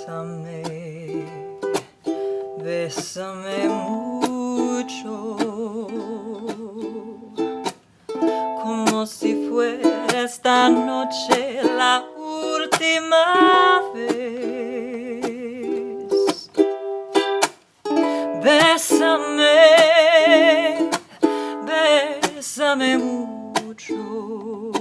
Bésame, bésame mucho, como si fuera esta noche la última vez. Bésame, bésame mucho,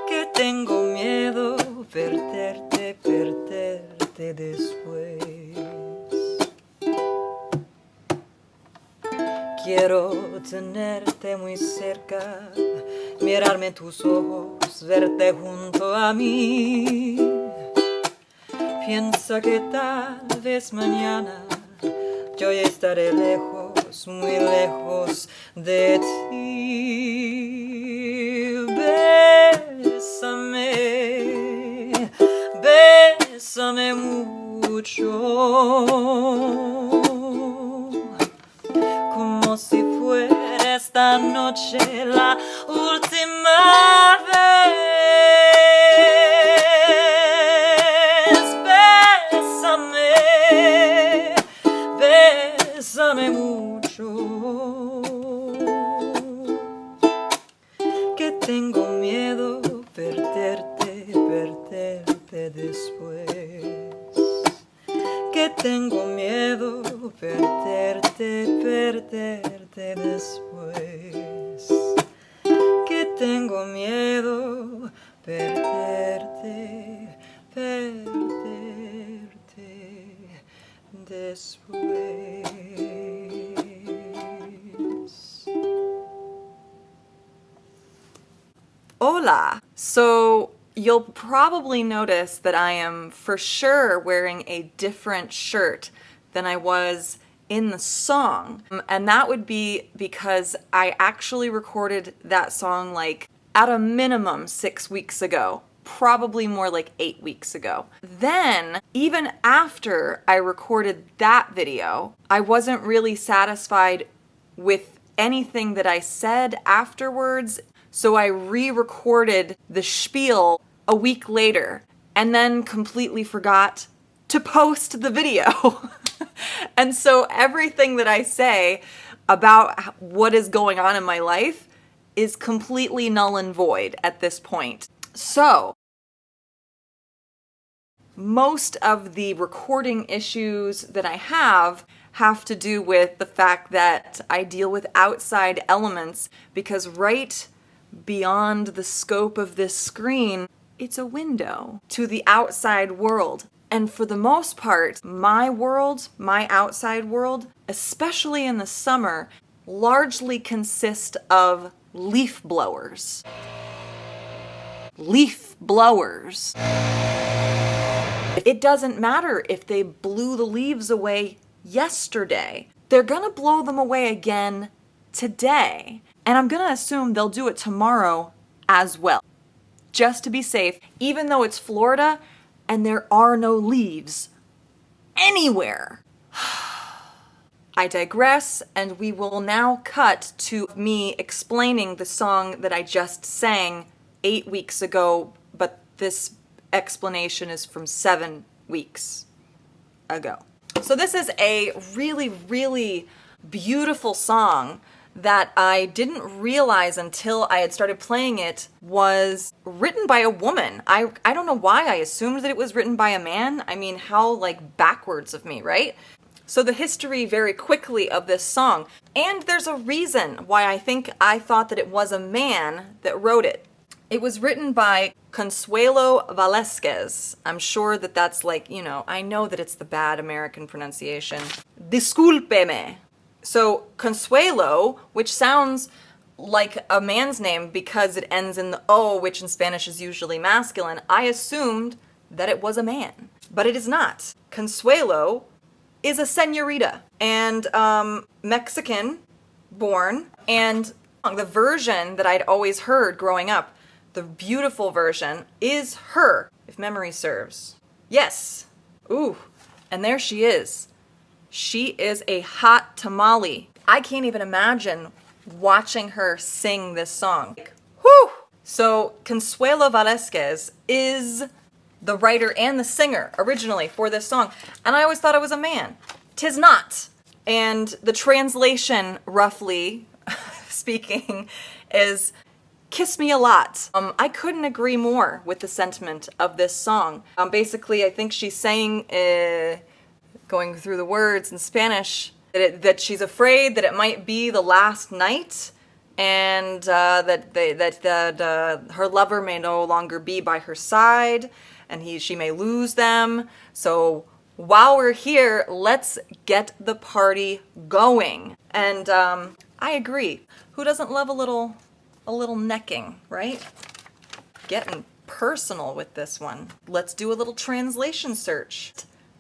que tengo miedo perderte, perderte después. Quiero tenerte muy cerca, mirarme tus ojos, verte junto a mí. Piensa que tal vez mañana yo ya estaré lejos, muy lejos de ti. Bésame, bésame mucho, como si fuera esta noche la última vez. Bésame, bésame mucho, que tengo miedo perderte, perderte después. Que tengo miedo perderte, perderte después. Que tengo miedo perderte, perderte después. Hola! So, you'll probably notice that I am for sure wearing a different shirt than I was in the song. And that would be because I actually recorded that song like at a minimum 6 weeks ago. Probably more like 8 weeks ago. Then, even after I recorded that video, I wasn't really satisfied with anything that I said afterwards. So I re-recorded the spiel a week later and then completely forgot to post the video. And so everything that I say about what is going on in my life is completely null and void at this point. So, most of the recording issues that I have to do with the fact that I deal with outside elements, because right beyond the scope of this screen, it's a window to the outside world. And for the most part, my world, my outside world, especially in the summer, largely consist of leaf blowers. Leaf blowers. It doesn't matter if they blew the leaves away yesterday. They're gonna blow them away again today. And I'm gonna assume they'll do it tomorrow as well. Just to be safe, even though it's Florida and there are no leaves anywhere. I digress, and we will now cut to me explaining the song that I just sang 8 weeks ago, but this explanation is from 7 weeks ago. So this is a really, really beautiful song that I didn't realize until I had started playing it was written by a woman. I don't know why I assumed that it was written by a man. I mean, how like backwards of me, right? So the history very quickly of this song, and there's a reason why I thought that it was a man that wrote it. It was written by Consuelo Velázquez. I'm sure that that's like, you know, I know that it's the bad American pronunciation. Discúlpeme. So Consuelo, which sounds like a man's name because it ends in the O, which in Spanish is usually masculine, I assumed that it was a man. But it is not. Consuelo is a señorita and Mexican born, and the version that I'd always heard growing up, the beautiful version, is her, if memory serves. Yes. Ooh. And there she is. She is a hot tamale. I can't even imagine watching her sing this song. Like, whew! So Consuelo Velázquez is the writer and the singer originally for this song, and I always thought it was a man. 'Tis not. And the translation, roughly speaking, is kiss me a lot. I couldn't agree more with the sentiment of this song. Basically, I think she's saying, going through the words in Spanish, that she's afraid that it might be the last night, and that her lover may no longer be by her side, and she may lose them. So while we're here, let's get the party going. And I agree. Who doesn't love a little necking, right? Getting personal with this one. Let's do a little translation search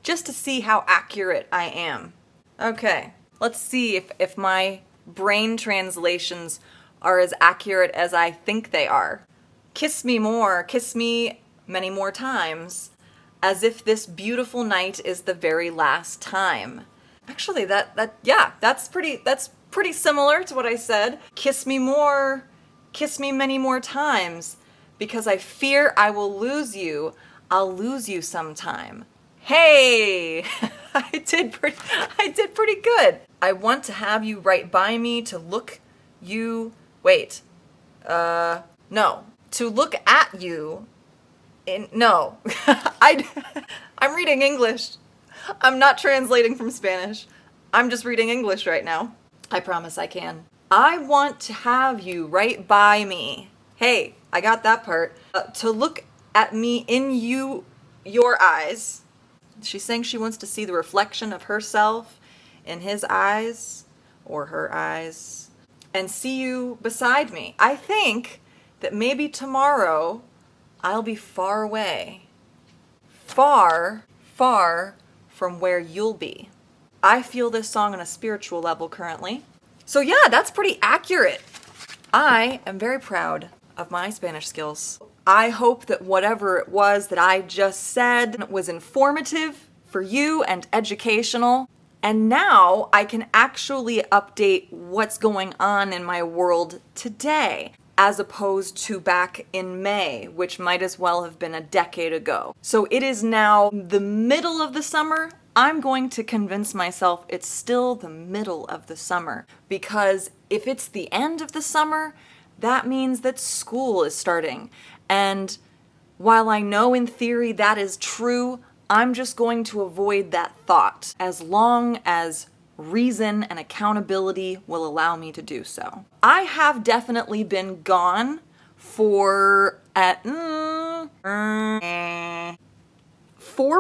just to see how accurate I am. Okay, let's see if my brain translations are as accurate as I think they are. Kiss me more, kiss me many more times, as if this beautiful night is the very last time. Actually, that's pretty similar to what I said. Kiss me more, kiss me many more times, because I fear I will lose you. I'll lose you sometime. Hey, I did pretty good. I want to have you right by me to look you, no, to look at you no, I'm reading English. I'm not translating from Spanish. I'm just reading English right now. I promise I can. I want to have you right by me. Hey, I got that part. To look at me in your eyes. She's saying she wants to see the reflection of herself in his eyes or her eyes and see you beside me. I think that maybe tomorrow I'll be far away. Far, far from where you'll be. I feel this song on a spiritual level currently. So yeah, that's pretty accurate. I am very proud of my Spanish skills. I hope that whatever it was that I just said was informative for you and educational. And now I can actually update what's going on in my world today, as opposed to back in May, which might as well have been a decade ago. So it is now the middle of the summer. I'm going to convince myself it's still the middle of the summer, because if it's the end of the summer, that means that school is starting. And while I know in theory that is true, I'm just going to avoid that thought as long as reason and accountability will allow me to do so. I have definitely been gone for 4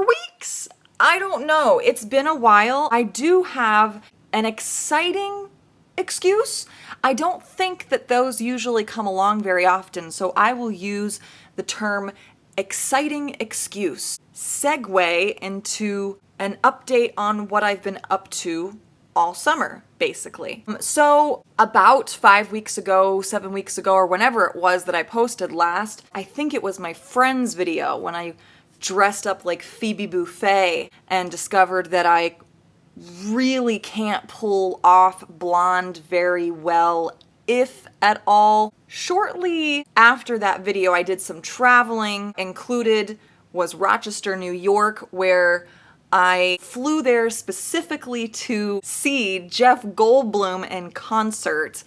weeks? I don't know. It's been a while. I do have an exciting excuse. I don't think that those usually come along very often, so I will use the term exciting excuse. Segue into an update on what I've been up to all summer, basically. So about 5 weeks ago, 7 weeks ago, or whenever it was that I posted last, I think it was my friend's video when I dressed up like Phoebe Buffay and discovered that I really can't pull off blonde very well, if at all. Shortly after that video, I did some traveling. Included was Rochester, New York, where I flew there specifically to see Jeff Goldblum in concert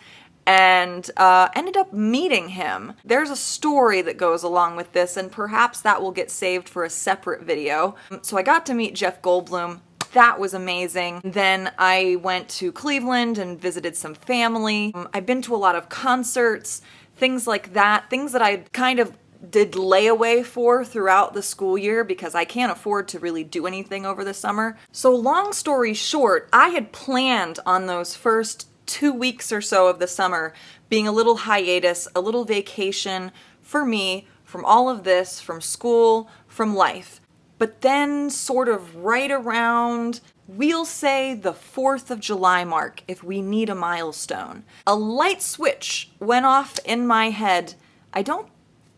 and ended up meeting him. There's a story that goes along with this, and perhaps that will get saved for a separate video. So I got to meet Jeff Goldblum. That was amazing. Then I went to Cleveland and visited some family. I've been to a lot of concerts, things like that, things that I kind of did layaway for throughout the school year because I can't afford to really do anything over the summer. So long story short, I had planned on those first 2 weeks or so of the summer being a little hiatus, a little vacation for me from all of this, from school, from life. But then sort of right around, we'll say the 4th of July mark, if we need a milestone, a light switch went off in my head.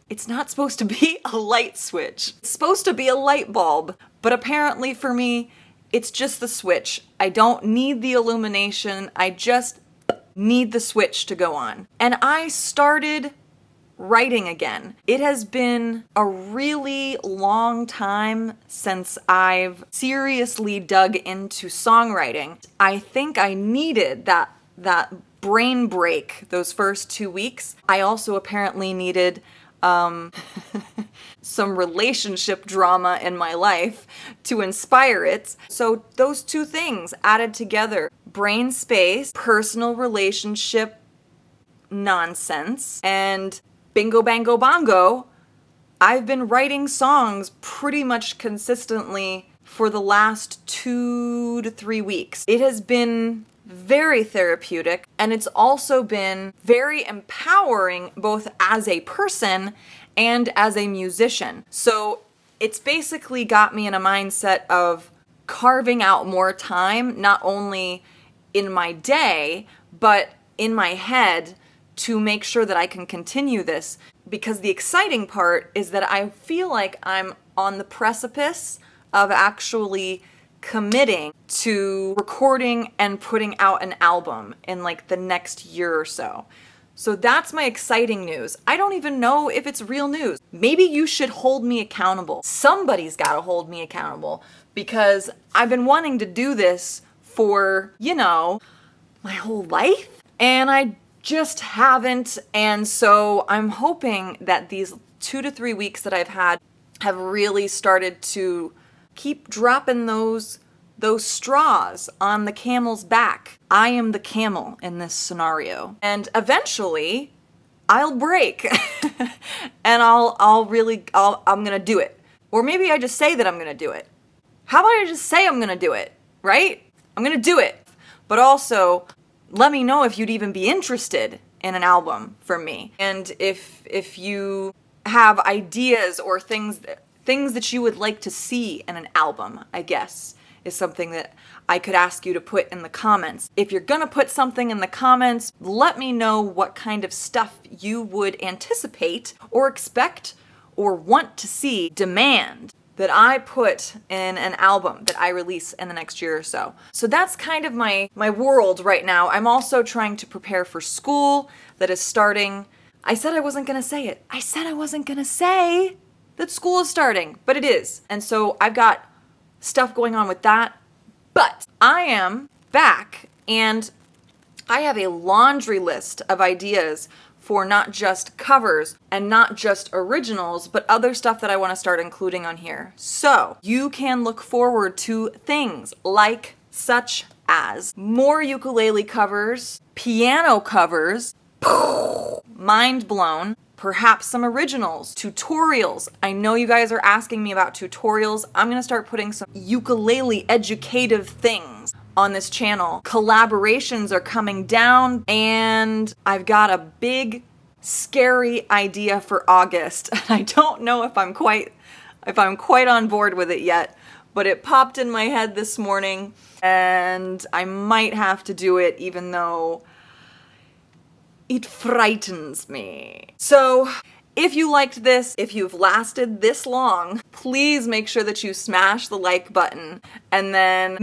It's not supposed to be a light switch. It's supposed to be a light bulb, but apparently for me, it's just the switch. I don't need the illumination. I just need the switch to go on. And I started writing again. It has been a really long time since I've seriously dug into songwriting. I think I needed that brain break those first 2 weeks. I also apparently needed some relationship drama in my life to inspire it. So those two things added together, brain space, personal relationship nonsense, and bingo bango bongo, I've been writing songs pretty much consistently for the last 2 to 3 weeks. It has been very therapeutic, and it's also been very empowering both as a person and as a musician. So it's basically got me in a mindset of carving out more time, not only in my day, but in my head, to make sure that I can continue this. Because the exciting part is that I feel like I'm on the precipice of actually committing to recording and putting out an album in like the next year or so. So that's my exciting news. I don't even know if it's real news. Maybe you should hold me accountable. Somebody's got to hold me accountable, because I've been wanting to do this for, my whole life, and I just haven't. And so I'm hoping that these 2 to 3 weeks that I've had have really started to keep dropping those straws on the camel's back. I am the camel in this scenario. And eventually I'll break and I'm gonna do it. Or maybe I just say that I'm gonna do it. How about I just say I'm gonna do it, right? I'm gonna do it. But also, let me know if you'd even be interested in an album from me. And if you have ideas or things that you would like to see in an album, I guess, is something that I could ask you to put in the comments. If you're gonna put something in the comments, let me know what kind of stuff you would anticipate or expect or want to see, demand that I put in an album that I release in the next year or so. So that's kind of my world right now. I'm also trying to prepare for school that is starting. I said I wasn't gonna say it. I said I wasn't gonna say that school is starting, but it is. And so I've got stuff going on with that. But I am back, and I have a laundry list of ideas for not just covers and not just originals, but other stuff that I want to start including on here. So you can look forward to things like such as more ukulele covers, piano covers, mind blown, perhaps some originals, tutorials. I know you guys are asking me about tutorials. I'm going to start putting some ukulele educative things on this channel. Collaborations are coming down, and I've got a big, scary idea for August. I don't know if I'm quite on board with it yet, but it popped in my head this morning, and I might have to do it, even though it frightens me. So if you liked this, if you've lasted this long, please make sure that you smash the like button. And then,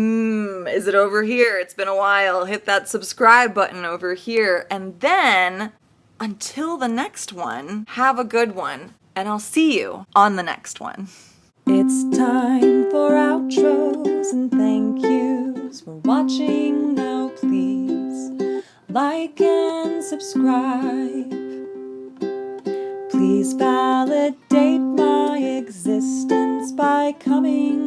is it over here? It's been a while. Hit that subscribe button over here. And then, until the next one, have a good one. And I'll see you on the next one. It's time for outros and thank yous for watching. Now please like and subscribe. Please validate my existence by coming